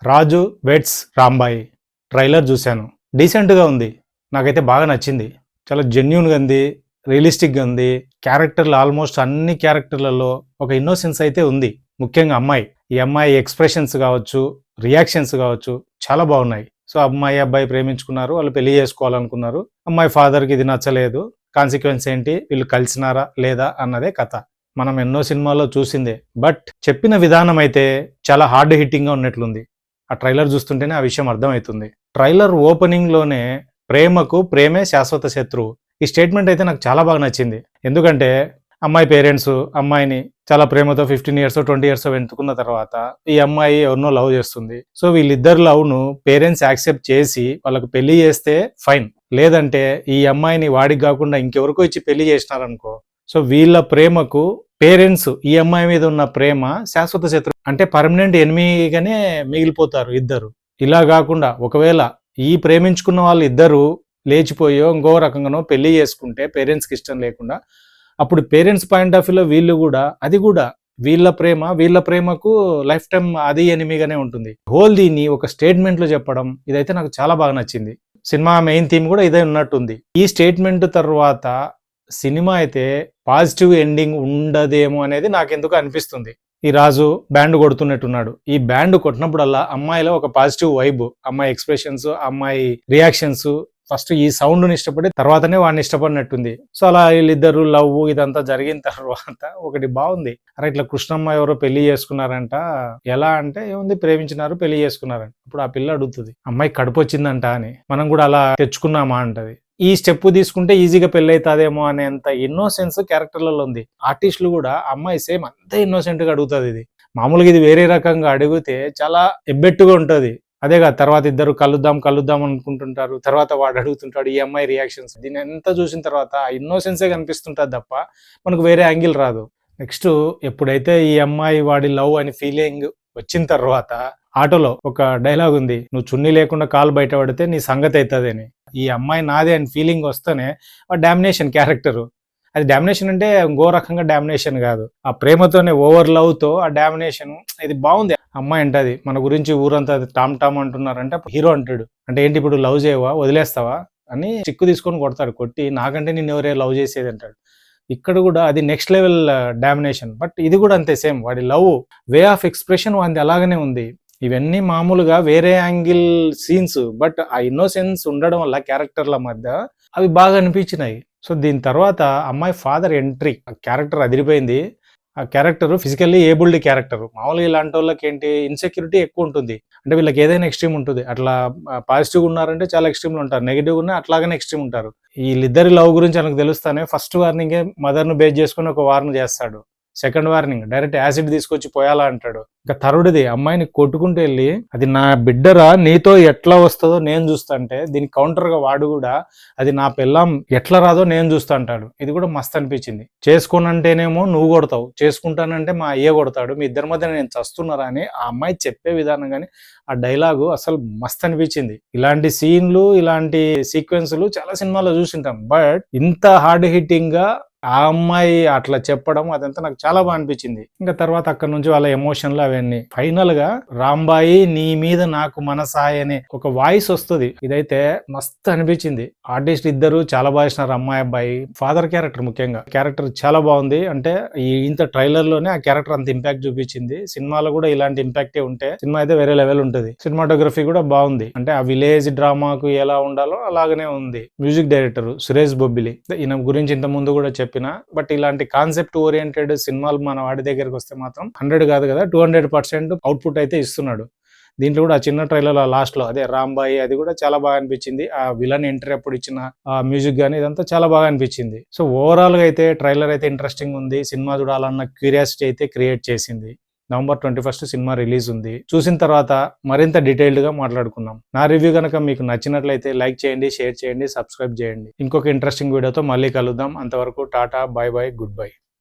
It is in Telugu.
రాజు వెడ్స్ రాంబాయి ట్రైలర్ చూశాను. డీసెంట్గా ఉంది, నాకైతే బాగా నచ్చింది. చాలా జెన్యున్గా ఉంది, రియలిస్టిక్గా ఉంది. క్యారెక్టర్లు ఆల్మోస్ట్ అన్ని క్యారెక్టర్లలో ఒక ఇన్నోసెన్స్ అయితే ఉంది. ముఖ్యంగా అమ్మాయి, ఈ అమ్మాయి ఎక్స్ప్రెషన్స్ కావచ్చు, రియాక్షన్స్ కావచ్చు, చాలా బాగున్నాయి. సో అమ్మాయి అబ్బాయి ప్రేమించుకున్నారు, వాళ్ళు పెళ్లి చేసుకోవాలనుకున్నారు. అమ్మాయి ఫాదర్కి ఇది నచ్చలేదు. కాన్సిక్వెన్స్ ఏంటి, వీళ్ళు కలిసినారా లేదా అన్నదే కథ. మనం ఎన్నో సినిమాల్లో చూసిందే, బట్ చెప్పిన విధానం అయితే చాలా హార్డ్ హిట్టింగ్గా ఉన్నట్లుంది. ఆ ట్రైలర్ చూస్తుంటేనే ఆ విషయం అర్థమవుతుంది. ట్రైలర్ ఓపెనింగ్లోనే ప్రేమకు ప్రేమే శాశ్వత శత్రువు, ఈ స్టేట్మెంట్ అయితే నాకు చాలా బాగా నచ్చింది. ఎందుకంటే అమ్మాయి పేరెంట్స్ అమ్మాయిని చాలా ప్రేమతో 15 years 20 years వెతుకున్న తర్వాత ఈ అమ్మాయి ఎవరినో లవ్ చేస్తుంది. సో వీళ్ళిద్దరు లవ్ను పేరెంట్స్ యాక్సెప్ట్ చేసి వాళ్ళకు పెళ్లి చేస్తే ఫైన్, లేదంటే ఈ అమ్మాయిని వాడికి కాకుండా ఇంకెవరికో ఇచ్చి పెళ్లి చేసినారనుకో, సో వీళ్ళ ప్రేమకు పేరెంట్స్ ఈ అమ్మాయి మీద ఉన్న ప్రేమ శాశ్వత శత్రువు, అంటే పర్మనెంట్ ఎనిమీగానే మిగిలిపోతారు ఇద్దరు. ఇలా కాకుండా ఒకవేళ ఈ ప్రేమించుకున్న వాళ్ళు ఇద్దరు లేచిపోయో ఇంకో రకంగానో పెళ్లి చేసుకుంటే పేరెంట్స్కి ఇష్టం లేకుండా, అప్పుడు పేరెంట్స్ పాయింట్ ఆఫ్ వ్యూలో వీళ్ళు కూడా అది కూడా వీళ్ళ ప్రేమకు లైఫ్ టైం అది ఎనిమిగానే ఉంటుంది. హోల్ దీన్ని ఒక స్టేట్మెంట్లో చెప్పడం ఇదైతే నాకు చాలా బాగా నచ్చింది. సినిమా మెయిన్ థీమ్ కూడా ఇదే ఉన్నట్టుంది. ఈ స్టేట్మెంట్ తర్వాత సినిమా అయితే పాజిటివ్ ఎండింగ్ ఉండదేమో అనేది నాకెందుకు అనిపిస్తుంది. ఈ రాజు బ్యాండ్ కొడుతున్నట్టున్నాడు. ఈ బ్యాండ్ కొట్టినప్పుడల్లా అమ్మాయిలో ఒక పాజిటివ్ వైబ్, అమ్మాయి ఎక్స్ప్రెషన్స్, అమ్మాయి రియాక్షన్స్, ఫస్ట్ ఈ సౌండ్ని ఇష్టపడి తర్వాతనే వాడిని ఇష్టపడినట్టుంది. సో అలా వీళ్ళిద్దరు లవ్ ఇదంతా జరిగిన తర్వాత ఒకటి బాగుంది. అరే ఇట్లా కృష్ణమ్మ ఎవరో పెళ్లి చేసుకున్నారంట, ఎలా అంటే ఏముంది ప్రేమించినారు పెళ్లి చేసుకున్నారంట. ఇప్పుడు ఆ పిల్ల అడుగుతుంది అమ్మాయి కడుపు వచ్చిందంట అని, మనం కూడా అలా తెచ్చుకున్నామా అంటది. ఈ స్టెప్ తీసుకుంటే ఈజీగా పెళ్లి అవుతుందేమో అనేంత ఇన్నోసెన్స్ క్యారెక్టర్లలో ఉంది. ఆర్టిస్టులు కూడా అమ్మాయి సేమ్ అంతే ఇన్నోసెంట్ గా అడుగుతుంది. ఇది మామూలుగా ఇది వేరే రకంగా అడిగితే చాలా ఎబ్బెట్టుగా ఉంటుంది. అదేగా తర్వాత ఇద్దరు కలుద్దాం అనుకుంటుంటారు, తర్వాత వాడు అడుగుతుంటాడు, ఈ అమ్మాయి రియాక్షన్స్, దీన్ని ఎంత చూసిన తర్వాత ఇన్నోసెన్సే కనిపిస్తుంటుంది తప్ప మనకు వేరే యాంగిల్ రాదు. నెక్స్ట్ ఎప్పుడైతే ఈ అమ్మాయి వాడి లవ్ అని ఫీలింగ్ వచ్చిన తర్వాత ఆటోలో ఒక డైలాగ్ ఉంది, నువ్వు చున్నీ లేకుండా కాలు బయట పడితే నీ సంగతి అవుతుంది అని. ఈ అమ్మాయి నాదే అని ఫీలింగ్ వస్తేనే ఆ డామినేషన్ క్యారెక్టరు. అది డామినేషన్ అంటే ఇంకో రకంగా డామినేషన్ కాదు, ఆ ప్రేమతోనే ఓవర్ లవ్ తో ఆ డామినేషన్. ఇది బాగుంది. అమ్మాయి అంటది మన గురించి ఊరంతా టామ్ అంటున్నారంటే హీరో అంటాడు, అంటే ఏంటి ఇప్పుడు లవ్ చేయవా వదిలేస్తావా అని చిక్కు తీసుకొని కొడతాడు. కొట్టి నాకంటే నేను ఎవరే లవ్ చేసేది అంటాడు. ఇక్కడ కూడా అది నెక్స్ట్ లెవెల్ డామినేషన్. బట్ ఇది కూడా అంతే సేమ్, వాడి లవ్ వే ఆఫ్ ఎక్స్ప్రెషన్ వాడి అలాగనే ఉంది. ఇవన్నీ మామూలుగా వేరే యాంగిల్ సీన్స్, బట్ ఆ ఇన్నోసెన్స్ ఉండడం వల్ల క్యారెక్టర్ల మధ్య అవి బాగా అనిపించినాయి. సో దీని తర్వాత అమ్మాయి ఫాదర్ ఎంట్రీ, ఆ క్యారెక్టర్ అదిరిపోయింది. ఆ క్యారెక్టర్ ఫిజికల్లీ ఏబుల్డ్ క్యారెక్టర్. మామూలుగా ఇలాంటి వాళ్ళకి ఏంటి ఇన్సెక్యూరిటీ ఎక్కువ ఉంటుంది, అంటే వీళ్ళకి ఏదైనా ఎక్స్ట్రీమ్ ఉంటుంది. అట్లా పాజిటివ్గా ఉన్నారంటే చాలా ఎక్స్ట్రీమ్లు ఉంటారు, నెగిటివ్గా ఉన్నా అట్లాగనే ఎక్స్ట్రీమ్ ఉంటారు. వీళ్ళిద్దరి లవ్ గురించి మనకు తెలుస్తానే ఫస్ట్ వార్నింగే మదర్ను బేస్ చేసుకుని ఒక వార్న్ చేస్తాడు. సెకండ్ వార్నింగ్ డైరెక్ట్ యాసిడ్ తీసుకొచ్చి పోయాలా అంటాడు. ఇంకా థర్డ్ది అమ్మాయిని కొట్టుకుంటూ వెళ్ళి అది నా బిడ్డరా నీతో ఎట్లా వస్తుందో నేను చూస్తా అంటే, దీనికి కౌంటర్గా వాడు కూడా అది నా పిల్లం ఎట్లా రాదో నేను చూస్తా అంటాడు. ఇది కూడా మస్తు అనిపించింది. చేసుకోనంటేనేమో నువ్వు కొడతావు, చేసుకుంటానంటే మా అయ్య కొడతాడు, మీ ఇద్దరి మధ్య నేను చస్తున్నారా అని ఆ అమ్మాయి చెప్పే విధానం కానీ ఆ డైలాగు అసలు మస్తు అనిపించింది. ఇలాంటి సీన్లు ఇలాంటి సీక్వెన్స్లు చాలా సినిమాలో చూసింటాం, బట్ ఇంత హార్డ్ హిట్టింగ్ గా ఆ అమ్మాయి అట్లా చెప్పడం అదంతా నాకు చాలా బాగా అనిపించింది. ఇంకా తర్వాత అక్కడ నుంచి వాళ్ళ ఎమోషన్లు అవన్నీ ఫైనల్ గా రాంబాయి నీ మీద నాకు మనసాయి అనే ఒక వాయిస్ వస్తుంది. ఇదైతే మస్తు అనిపించింది. ఆర్టిస్ట్ ఇద్దరు చాలా బాగా చేసినారు, అమ్మాయి అబ్బాయి. ఫాదర్ క్యారెక్టర్ ముఖ్యంగా క్యారెక్టర్ చాలా బాగుంది. అంటే ఇంత ట్రైలర్ లోనే ఆ క్యారెక్టర్ అంత ఇంపాక్ట్ చూపించింది. సినిమాలో కూడా ఇలాంటి ఇంపాక్టే ఉంటే సినిమా అయితే వేరే లెవెల్ ఉంటుంది. సినిమాటోగ్రఫీ కూడా బాగుంది, అంటే ఆ విలేజ్ డ్రామాకు ఎలా ఉండాలో అలాగనే ఉంది. మ్యూజిక్ డైరెక్టర్ సురేష్ బొబ్బిలి, ఈయన గురించి ఇంత ముందు కూడా చెప్పిన, బట్ ఇలాంటి కాన్సెప్ట్ ఓరియంటెడ్ సినిమాలు మన వాడి దగ్గరికి వస్తే మాత్రం 100 కాదు కదా 200% అవుట్పుట్ అయితే ఇస్తున్నాడు. దీంట్లో కూడా ఆ చిన్న ట్రైలర్ లాస్ట్ లో అదే రాంబాయి అది కూడా చాలా బాగా అనిపించింది. ఆ విలన్ ఎంట్రీ అప్పుడు ఇచ్చిన ఆ మ్యూజిక్ గానీ ఇదంతా చాలా బాగా అనిపించింది. సో ఓవరాల్ గా అయితే ట్రైలర్ అయితే ఇంట్రెస్టింగ్ ఉంది. సినిమా చూడాలన్న క్యూరియాసిటీ అయితే క్రియేట్ చేసింది. November 21 సినిమా రిలీజ్ ఉంది. చూసిన తర్వాత మరింత డీటెయిల్డ్ గా మాట్లాడుకుందాం. నా రివ్యూ కనుక మీకు నచ్చినట్లయితే లైక్ చేయండి, షేర్ చేయండి, సబ్స్క్రైబ్ చేయండి. ఇంకొక ఇంట్రెస్టింగ్ వీడియోతో మళ్ళీ కలుద్దాం. అంతవరకు Tata, by by, good bye.